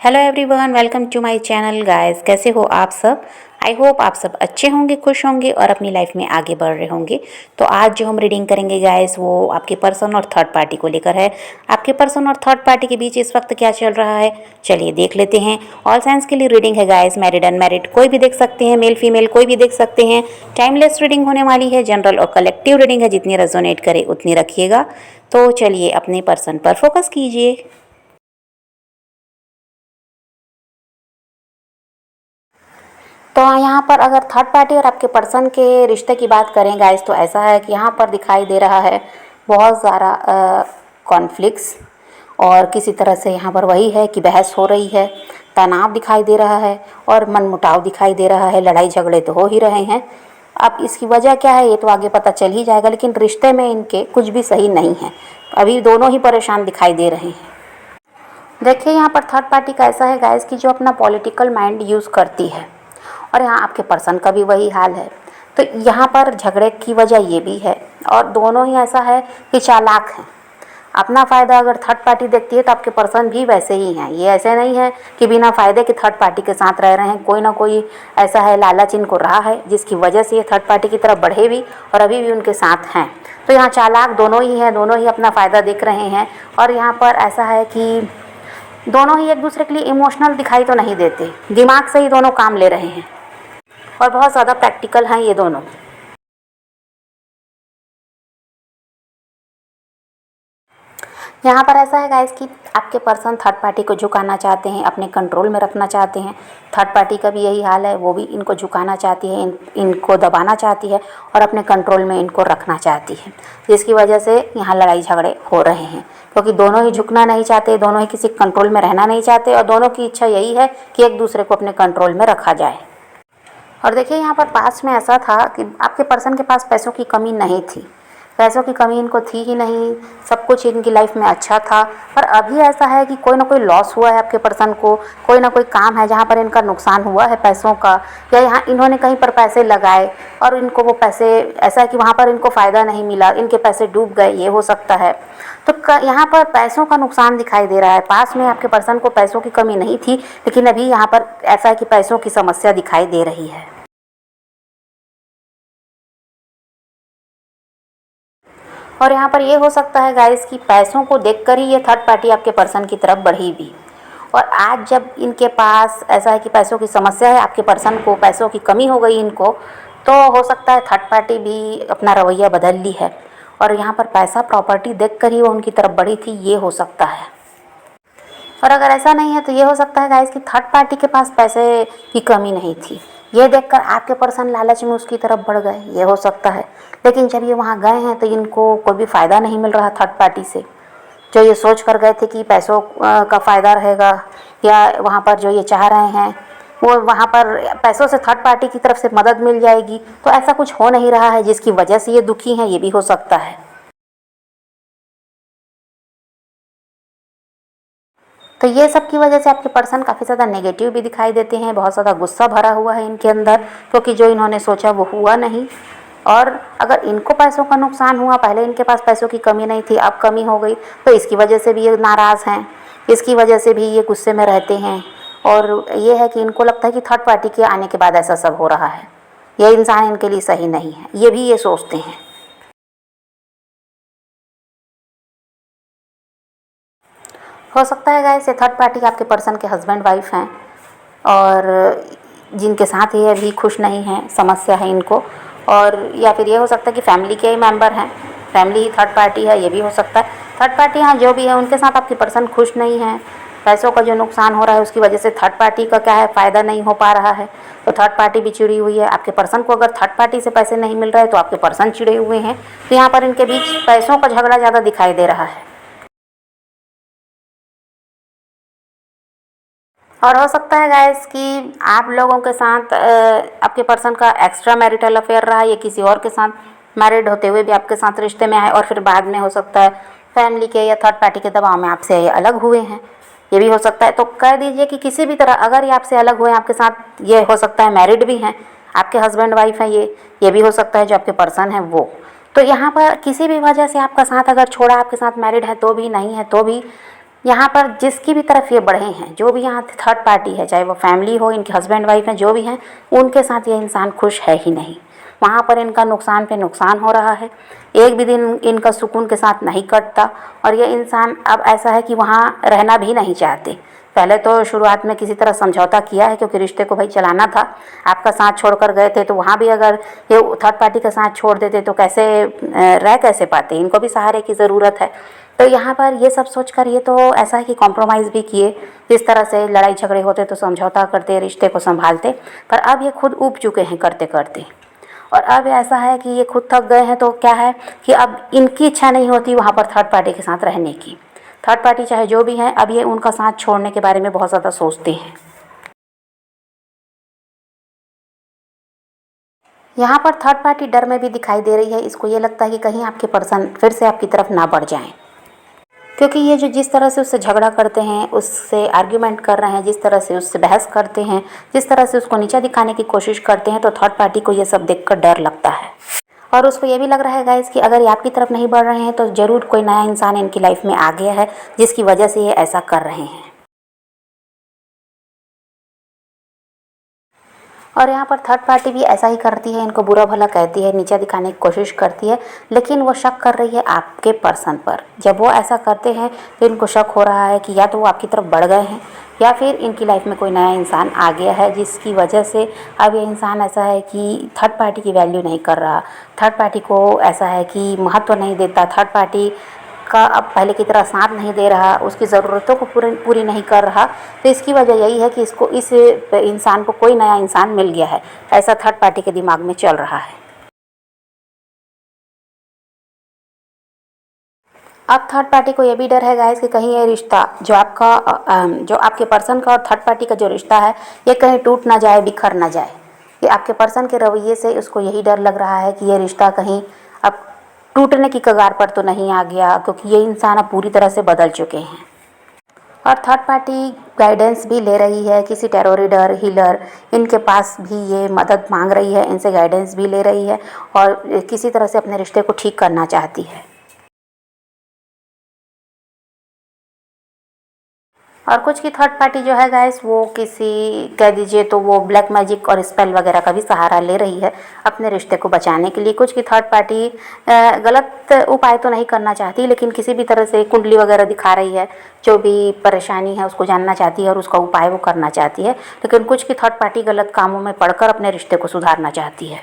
Hello everyone, welcome to my channel guys. कैसे हो आप सब? आई होप आप सब अच्छे होंगे, खुश होंगे और अपनी लाइफ में आगे बढ़ रहे होंगे। तो आज जो हम रीडिंग करेंगे गाइस, वो आपके पर्सन और थर्ड पार्टी को लेकर है। आपके पर्सन और थर्ड पार्टी के बीच इस वक्त क्या चल रहा है, चलिए देख लेते हैं। ऑल साइंस के लिए रीडिंग है गाइस, मैरिड अनमैरिड कोई भी देख सकते हैं, मेल फीमेल कोई भी देख सकते हैं। टाइमलेस रीडिंग होने वाली है, जनरल और कलेक्टिव रीडिंग है, जितनी रेजोनेट करे उतनी रखिएगा। तो चलिए अपने पर्सन पर फोकस कीजिए। तो यहाँ पर अगर थर्ड पार्टी और आपके पर्सन के रिश्ते की बात करें गाइस, तो ऐसा है कि यहाँ पर दिखाई दे रहा है बहुत ज़्यादा कॉन्फ्लिक्ट्स, और किसी तरह से यहाँ पर वही है कि बहस हो रही है, तनाव दिखाई दे रहा है और मनमुटाव दिखाई दे रहा है। लड़ाई झगड़े तो हो ही रहे हैं। अब इसकी वजह क्या है ये तो आगे पता चल ही जाएगा, लेकिन रिश्ते में इनके कुछ भी सही नहीं है। अभी दोनों ही परेशान दिखाई दे रहे हैं। देखिए यहाँ पर थर्ड पार्टी का ऐसा है गाइस कि जो अपना पॉलिटिकल माइंड यूज़ करती है, और यहाँ आपके पर्सन का भी वही हाल है। तो यहाँ पर झगड़े की वजह ये भी है, और दोनों ही ऐसा है कि चालाक हैं। अपना फ़ायदा अगर थर्ड पार्टी देखती है तो आपके पर्सन भी वैसे ही हैं। ये ऐसे नहीं है कि बिना फ़ायदे के थर्ड पार्टी के साथ रह रहे हैं। कोई ना कोई ऐसा है, लालच इनको रहा है, जिसकी वजह से ये थर्ड पार्टी की तरफ बढ़े भी और अभी भी उनके साथ हैं। तो यहाँ चालाक दोनों ही हैं, दोनों ही अपना फ़ायदा देख रहे हैं। और यहाँ पर ऐसा है कि दोनों ही एक दूसरे के लिए इमोशनल दिखाई तो नहीं देते, दिमाग से ही दोनों काम ले रहे हैं और बहुत ज़्यादा प्रैक्टिकल हैं ये दोनों। यहाँ पर ऐसा है गाइस कि आपके पर्सन थर्ड पार्टी को झुकाना चाहते हैं, अपने कंट्रोल में रखना चाहते हैं। थर्ड पार्टी का भी यही हाल है, वो भी इनको झुकाना चाहती है, इनको दबाना चाहती है और अपने कंट्रोल में इनको रखना चाहती है, जिसकी वजह से यहाँ लड़ाई झगड़े हो रहे हैं। क्योंकि दोनों ही झुकना नहीं चाहते, दोनों ही किसी कंट्रोल में रहना नहीं चाहते, और दोनों की इच्छा यही है कि एक दूसरे को अपने कंट्रोल में रखा जाए। और देखिए यहाँ पर पास में ऐसा था कि आपके पर्सन के पास पैसों की कमी नहीं थी, पैसों की कमी इनको थी ही नहीं, सब कुछ इनकी लाइफ में अच्छा था। पर अभी ऐसा है कि कोई ना कोई लॉस हुआ है आपके पर्सन को, कोई ना कोई काम है जहाँ पर इनका नुकसान हुआ है पैसों का, या यहाँ इन्होंने कहीं पर पैसे लगाए और इनको वो पैसे, ऐसा है कि वहाँ पर इनको फ़ायदा नहीं मिला, इनके पैसे डूब गए, ये हो सकता है। तो यहाँ पर पैसों का नुकसान दिखाई दे रहा है। पास में आपके पर्सन को पैसों की कमी नहीं थी, लेकिन अभी यहाँ पर ऐसा है कि पैसों की समस्या दिखाई दे रही है। और यहाँ पर ये हो सकता है गाइस कि पैसों को देखकर ही ये थर्ड पार्टी आपके पर्सन की तरफ बढ़ी भी। और आज जब इनके पास ऐसा है कि पैसों की समस्या है, आपके पर्सन को पैसों की कमी हो गई इनको, तो हो सकता है थर्ड पार्टी भी अपना रवैया बदल ली है, और यहाँ पर पैसा प्रॉपर्टी देखकर ही वो उनकी तरफ बढ़ी थी, ये हो सकता है। और अगर ऐसा नहीं है तो ये हो सकता है गाइस कि थर्ड पार्टी के पास पैसे की कमी नहीं थी, ये देखकर आपके पर्सन लालच में उसकी तरफ बढ़ गए, ये हो सकता है। लेकिन जब ये वहाँ गए हैं तो इनको कोई भी फ़ायदा नहीं मिल रहा थर्ड पार्टी से। जो ये सोच कर गए थे कि पैसों का फ़ायदा रहेगा, या वहाँ पर जो ये चाह रहे हैं वो वहाँ पर पैसों से थर्ड पार्टी की तरफ से मदद मिल जाएगी, तो ऐसा कुछ हो नहीं रहा है, जिसकी वजह से ये दुखी हैं, ये भी हो सकता है। तो ये सब की वजह से आपके पर्सन काफ़ी ज़्यादा नेगेटिव भी दिखाई देते हैं, बहुत ज़्यादा गुस्सा भरा हुआ है इनके अंदर, क्योंकि जो इन्होंने सोचा वो हुआ नहीं। और अगर इनको पैसों का नुकसान हुआ, पहले इनके पास पैसों की कमी नहीं थी, अब कमी हो गई, तो इसकी वजह से भी ये नाराज़ हैं, इसकी वजह से भी ये गुस्से में रहते हैं। और ये है कि इनको लगता है कि थर्ड पार्टी के आने के बाद ऐसा सब हो रहा है, ये इंसान इनके लिए सही नहीं है, ये भी ये सोचते हैं। हो सकता है गाइस ये थर्ड पार्टी आपके पर्सन के हस्बैंड वाइफ हैं, और जिनके साथ ये अभी खुश नहीं हैं, समस्या है इनको। और या फिर ये हो सकता है कि फैमिली के ही मेंबर हैं, फैमिली ही थर्ड पार्टी है, ये भी हो सकता है। थर्ड पार्टी हाँ जो भी है, उनके साथ आपकी पर्सन खुश नहीं है। पैसों का जो नुकसान हो रहा है उसकी वजह से थर्ड पार्टी का क्या है, फ़ायदा नहीं हो पा रहा है, तो थर्ड पार्टी भी चिड़ी हुई है। आपके पर्सन को अगर थर्ड पार्टी से पैसे नहीं मिल रहे तो आपके पर्सन चिड़े हुए हैं। तो यहाँ पर इनके बीच पैसों का झगड़ा ज़्यादा दिखाई दे रहा है। और हो सकता है गाइस कि आप लोगों के साथ आपके पर्सन का एक्स्ट्रा मैरिटल अफेयर रहा, ये किसी और के साथ मैरिड होते हुए भी आपके साथ रिश्ते में आए, और फिर बाद में हो सकता है फैमिली के या थर्ड पार्टी के दबाव में आपसे ये अलग हुए हैं, ये भी हो सकता है। तो कह दीजिए कि किसी भी तरह अगर ये आपसे अलग हुए, आपके साथ ये हो सकता है मैरिड भी हैं, आपके हस्बैंड वाइफ हैं, ये भी हो सकता है जो आपके पर्सन हैं वो। तो यहाँ पर किसी भी वजह से आपका साथ अगर छोड़ा, आपके साथ मैरिड है तो भी, नहीं है तो भी, यहाँ पर जिसकी भी तरफ ये बढ़े हैं, जो भी यहाँ थर्ड पार्टी है, चाहे वो फैमिली हो, इनके हस्बैंड वाइफ हैं, जो भी हैं, उनके साथ ये इंसान खुश है ही नहीं। वहाँ पर इनका नुकसान पे नुकसान हो रहा है, एक भी दिन इनका सुकून के साथ नहीं कटता। और ये इंसान अब ऐसा है कि वहाँ रहना भी नहीं चाहते। पहले तो शुरुआत में किसी तरह समझौता किया है, क्योंकि रिश्ते को भाई चलाना था। आपका साथ छोड़कर गए थे, तो वहाँ भी अगर ये थर्ड पार्टी का साथ छोड़ देते तो कैसे रह कैसे पाते, इनको भी सहारे की ज़रूरत है। तो यहाँ पर ये सब सोचकर ये तो ऐसा है कि कॉम्प्रोमाइज़ भी किए, जिस तरह से लड़ाई झगड़े होते तो समझौता करते, रिश्ते को संभालते, पर अब ये खुद ऊब चुके हैं करते करते। और अब ऐसा है कि ये खुद थक गए हैं, तो क्या है कि अब इनकी इच्छा नहीं होती वहाँ पर थर्ड पार्टी के साथ रहने की। थर्ड पार्टी चाहे जो भी है, अब ये उनका साथ छोड़ने के बारे में बहुत ज़्यादा सोचते हैं। यहाँ पर थर्ड पार्टी डर में भी दिखाई दे रही है। इसको ये लगता है कि कहीं आपके पर्सन फिर से आपकी तरफ ना बढ़ जाएं, क्योंकि ये जो जिस तरह से उससे झगड़ा करते हैं, उससे आर्ग्यूमेंट कर रहे हैं, जिस तरह से उससे बहस करते हैं, जिस तरह से उसको नीचा दिखाने की कोशिश करते हैं, तो थर्ड पार्टी को ये सब देखकर डर लगता है। और उसको ये भी लग रहा है गाइस कि अगर ये आपकी तरफ नहीं बढ़ रहे हैं, तो ज़रूर कोई नया इंसान इनकी लाइफ में आ गया है, जिसकी वजह से ये ऐसा कर रहे हैं। और यहाँ पर थर्ड पार्टी भी ऐसा ही करती है, इनको बुरा भला कहती है, नीचा दिखाने की कोशिश करती है, लेकिन वो शक कर रही है आपके पर्सन पर। जब वो ऐसा करते हैं तो इनको शक हो रहा है कि या तो वो आपकी तरफ बढ़ गए हैं, या फिर इनकी लाइफ में कोई नया इंसान आ गया है, जिसकी वजह से अब ये इंसान ऐसा है कि थर्ड पार्टी की वैल्यू नहीं कर रहा, थर्ड पार्टी को ऐसा है कि महत्व नहीं देता, थर्ड पार्टी का अब पहले की तरह साथ नहीं दे रहा, उसकी ज़रूरतों को पूरी नहीं कर रहा। तो इसकी वजह यही है कि इसको इस इंसान को कोई नया इंसान मिल गया है, ऐसा थर्ड पार्टी के दिमाग में चल रहा है। अब थर्ड पार्टी को ये भी डर है गाइस कि कहीं ये रिश्ता जो आपके पर्सन का और थर्ड पार्टी का जो रिश्ता है, ये कहीं टूट ना जाए, बिखर ना जाए। ये आपके पर्सन के रवैये से उसको यही डर लग रहा है कि ये रिश्ता कहीं अब टूटने की कगार पर तो नहीं आ गया, क्योंकि ये इंसान अब पूरी तरह से बदल चुके हैं। और थर्ड पार्टी गाइडेंस भी ले रही है, किसी टैरो रीडर, हीलर, इनके पास भी ये मदद मांग रही है, इनसे गाइडेंस भी ले रही है, और किसी तरह से अपने रिश्ते को ठीक करना चाहती है। और कुछ की थर्ड पार्टी जो है गाइस, वो किसी कह दीजिए तो वो ब्लैक मैजिक और स्पेल वगैरह का भी सहारा ले रही है अपने रिश्ते को बचाने के लिए। कुछ की थर्ड पार्टी गलत उपाय तो नहीं करना चाहती, लेकिन किसी भी तरह से कुंडली वगैरह दिखा रही है, जो भी परेशानी है उसको जानना चाहती है और उसका उपाय वो करना चाहती है। लेकिन कुछ की थर्ड पार्टी गलत कामों में पड़कर अपने रिश्ते को सुधारना चाहती है।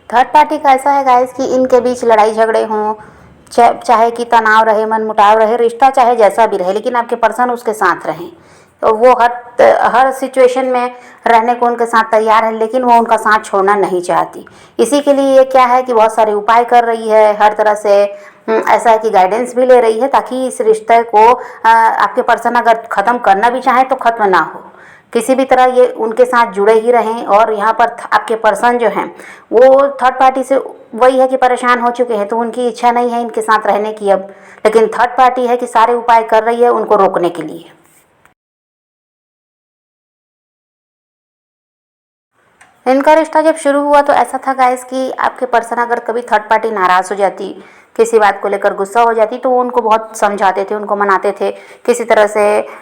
थर्ड पार्टी का ऐसा है गाइस कि इनके बीच लड़ाई झगड़े हों, चाहे कि तनाव रहे, मनमुटाव रहे, रिश्ता चाहे जैसा भी रहे, लेकिन आपके पर्सन उसके साथ रहें, तो वो हर सिचुएशन में रहने को उनके साथ तैयार है, लेकिन वो उनका साथ छोड़ना नहीं चाहती। इसी के लिए ये क्या है कि बहुत सारे उपाय कर रही है, हर तरह से ऐसा है कि गाइडेंस भी ले रही है, ताकि इस रिश्ते को आपके पर्सन अगर ख़त्म करना भी चाहे तो ख़त्म ना हो, किसी भी तरह ये उनके साथ जुड़े ही रहें। और यहाँ पर आपके पर्सन जो हैं, वो थर्ड पार्टी से वही है कि परेशान हो चुके हैं, तो उनकी इच्छा नहीं है इनके साथ रहने की अब, लेकिन थर्ड पार्टी है कि सारे उपाय कर रही है उनको रोकने के लिए। इनका रिश्ता जब शुरू हुआ तो ऐसा था गाइस कि आपके पर्सन अगर कभी थर्ड पार्टी नाराज़ हो जाती, किसी बात को लेकर गुस्सा हो जाती, तो वो उनको बहुत समझाते थे, उनको मनाते थे, किसी तरह से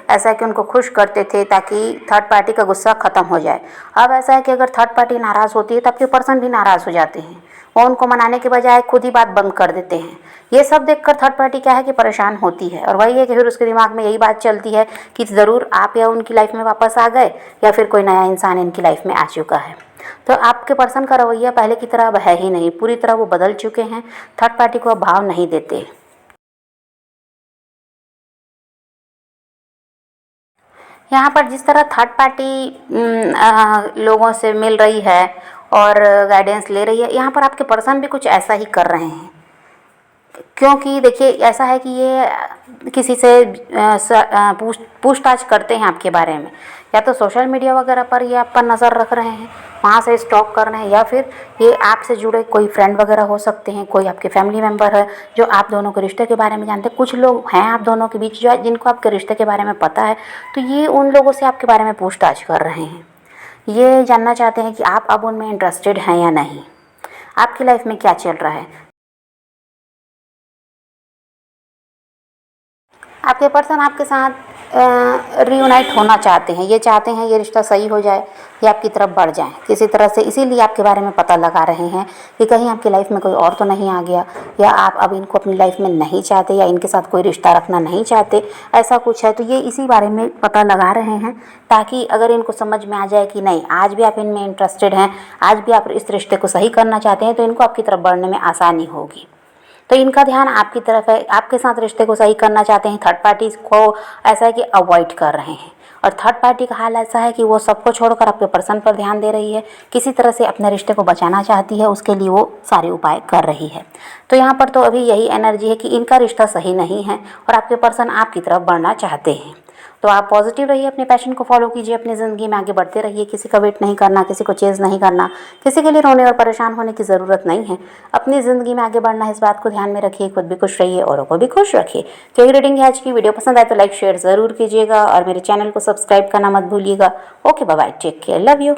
ऐसा है कि उनको खुश करते थे ताकि थर्ड पार्टी का गुस्सा ख़त्म हो जाए। अब ऐसा है कि अगर थर्ड पार्टी नाराज़ होती है तो आपके पर्सन भी नाराज़ हो जाते हैं, वो उनको मनाने के बजाय खुद ही बात बंद कर देते हैं। ये सब देखकर थर्ड पार्टी क्या है कि परेशान होती है, और वही है कि फिर उसके दिमाग में यही बात चलती है कि ज़रूर आप या उनकी लाइफ में वापस आ गए, या फिर कोई नया इंसान इनकी लाइफ में आ चुका है। तो आपके पर्सन का रवैया पहले की तरह अब है ही नहीं, पूरी तरह वो बदल चुके हैं, थर्ड पार्टी को अब भाव नहीं देते। यहाँ पर जिस तरह थर्ड पार्टी लोगों से मिल रही है और गाइडेंस ले रही है, यहाँ पर आपके पर्सन भी कुछ ऐसा ही कर रहे हैं। क्योंकि देखिए ऐसा है कि ये किसी से पूछताछ करते हैं आपके बारे में, या तो सोशल मीडिया वगैरह पर ये आप पर नज़र रख रहे हैं, वहाँ से स्टॉक कर रहे हैं, या फिर ये आपसे जुड़े कोई फ्रेंड वगैरह हो सकते हैं, कोई आपके फैमिली मेम्बर है जो आप दोनों के रिश्ते के बारे में जानते हैं। कुछ लोग हैं आप दोनों के बीच जो जिनको आपके रिश्ते के बारे में पता है, तो ये उन लोगों से आपके बारे में पूछताछ कर रहे हैं। ये जानना चाहते हैं कि आप अब उनमें इंटरेस्टेड हैं या नहीं, आपकी लाइफ में क्या चल रहा है। आपके पर्सन आपके साथ रियूनाइट होना चाहते हैं, ये चाहते हैं ये रिश्ता सही हो जाए, ये आपकी तरफ बढ़ जाए किसी तरह से, इसीलिए आपके बारे में पता लगा रहे हैं कि कहीं आपकी लाइफ में कोई और तो नहीं आ गया, या आप अब इनको अपनी लाइफ में नहीं चाहते, या इनके साथ कोई रिश्ता रखना नहीं चाहते, ऐसा कुछ है। तो ये इसी बारे में पता लगा रहे हैं ताकि अगर इनको समझ में आ जाए कि नहीं आज भी आप इनमें इंटरेस्टेड हैं, आज भी आप इस रिश्ते को सही करना चाहते हैं, तो इनको आपकी तरफ बढ़ने में आसानी होगी। तो इनका ध्यान आपकी तरफ है, आपके साथ रिश्ते को सही करना चाहते हैं। थर्ड पार्टी को ऐसा है कि अवॉइड कर रहे हैं, और थर्ड पार्टी का हाल ऐसा है कि वो सबको छोड़कर आपके पर्सन पर ध्यान दे रही है, किसी तरह से अपने रिश्ते को बचाना चाहती है, उसके लिए वो सारे उपाय कर रही है। तो यहाँ पर तो अभी यही एनर्जी है कि इनका रिश्ता सही नहीं है और आपके पर्सन आपकी तरफ बढ़ना चाहते हैं। तो आप पॉजिटिव रहिए, अपने पैशन को फॉलो कीजिए, अपनी ज़िंदगी में आगे बढ़ते रहिए, किसी का वेट नहीं करना, किसी को चेज़ नहीं करना, किसी के लिए रोने और परेशान होने की ज़रूरत नहीं है। अपनी ज़िंदगी में आगे बढ़ना है, इस बात को ध्यान में रखिए, खुद भी खुश रहिए, औरों को भी खुश रखिए। तो ये रीडिंग है आज की। वीडियो पसंद आए तो लाइक शेयर ज़रूर कीजिएगा और मेरे चैनल को सब्सक्राइब करना मत भूलिएगा। Okay bye bye, take care, love you.